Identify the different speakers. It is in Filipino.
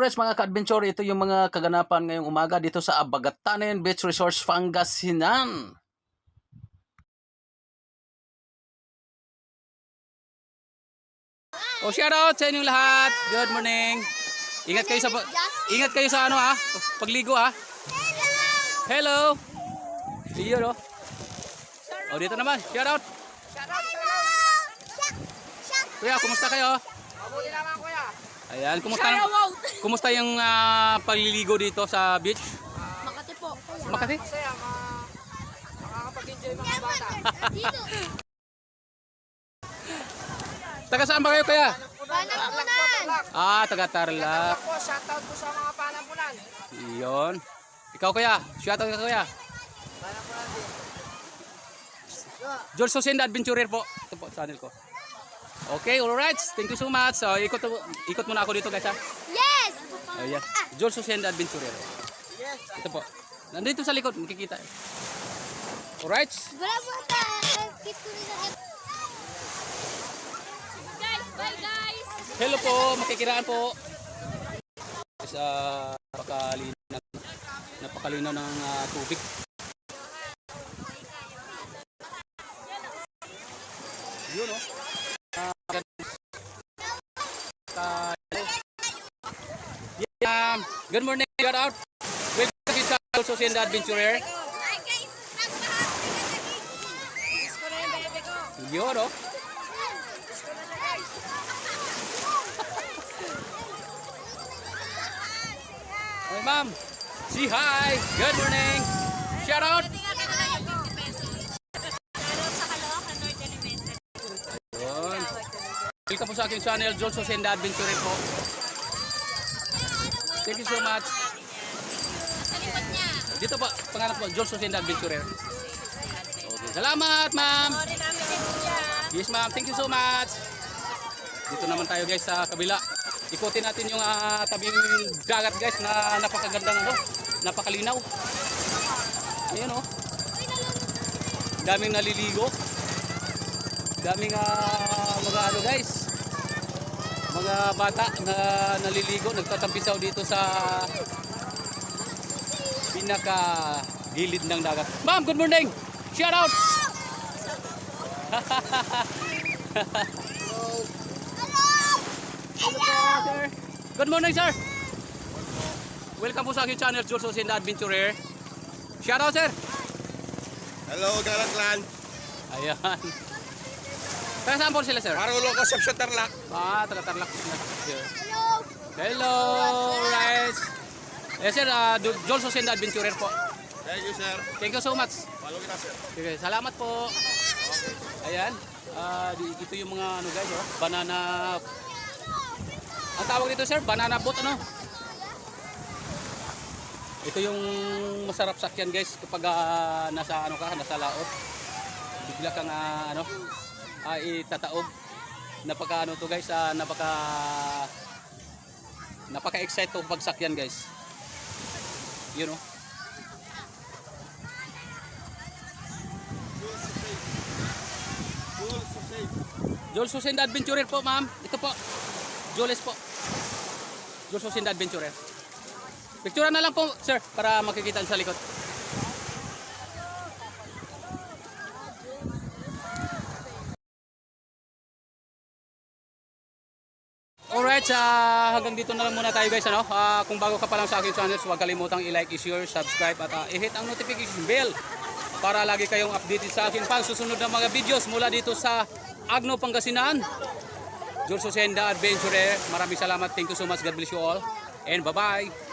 Speaker 1: Alright mga ka-adventure, ito yung mga kaganapan ngayong umaga dito sa Abagatanen Beach Resort, Pangasinan. Shout out sa inyong lahat. Good morning. Ingat kayo sa ano pagligo Hello. Iyo dito naman. Shout out. Kuya, kumusta kayo?
Speaker 2: Mabuti naman kuya.
Speaker 1: Ayan, kumusta yung pagliligo dito sa beach?
Speaker 3: Makati po.
Speaker 1: Makati?
Speaker 2: Masaya, makakapag-enjoy mga bata.
Speaker 1: Taga saan ba kayo kuya?
Speaker 3: Panampunan.
Speaker 1: Taga Tarlac.
Speaker 2: Po, shoutout po sa mga Panampunan.
Speaker 1: Iyon. Ikaw kuya, shoutout ka kuya.
Speaker 2: Panampunan din.
Speaker 1: George Sosenda Adventurer po. Ito po, channel ko. Okay, alright. Thank you so much. So, ikot muna ako dito guys
Speaker 3: Yes!
Speaker 1: Ayan. George Sosenda Adventurer.
Speaker 2: Yes.
Speaker 1: Ito po. Nandito sa likod, makikita. Alright.
Speaker 3: Wala po ata. Kit ko rin na. Guys, bye guys!
Speaker 1: Hello po, makikiraan po. Napakalinaw ng tubig. Yun good morning, shout out. Welcome to George Sosenda Adventurer. Yun Hey ma'am, say hi. Good morning. Shout out. Yun. Welcome po sa aking channel, George Sosenda Adventurer po. Thank you so much. Dito po, pangalan po, George Sosenda Adventurer. Okay. Salamat ma'am. Yes ma'am, thank you so much. Dito naman tayo guys sa kabila. Ikutin natin yung tabing dagat guys na napakagandang napakalinaw. Ayun daming naliligo. Daming mga guys. Mga bata na naliligo, nagtatampisaw dito sa pinaka gilid ng dagat. Ma'am, good morning. Shout out. Sir. Good morning, sir. Welcome po sa aking channel, George Sosenda Adventurer. Shout out, sir.
Speaker 4: Hello, Tarlac Clan.
Speaker 1: Ayan. Taga saan po sila, sir?
Speaker 4: Marulo ko sa Tarlac.
Speaker 1: Taga Tarlac.
Speaker 3: Hello!
Speaker 1: Hello, right. Sir, George Sosenda Adventurer po.
Speaker 4: Thank you, sir.
Speaker 1: Thank you so much.
Speaker 4: Follow kita, sir.
Speaker 1: Okay, salamat po. Ayan. Ito yung mga guys, banana. Ang tawag dito, sir, banana boat Ito yung masarap sakyan guys kapag nasa nasa laot. Bigla kang itataob. Napaka to guys, napaka-excite to pag sakyan guys. Yun George Sosenda Adventurer po, ma'am. Ito po. Jules po. George Sosenda Adventurer. Picture na lang po, sir, para makikita sa likod. Alright, hanggang dito na lang muna tayo guys. Kung bago ka pa lang sa aking channel, huwag kalimutang i-like, i-share, subscribe at i-hit ang notification bell para lagi kayong updated sa akin pang susunod na mga videos mula dito sa Agno, Pangasinan. George Sosenda Adventurer. Maraming salamat. Thank you so much. God bless you all. And bye-bye.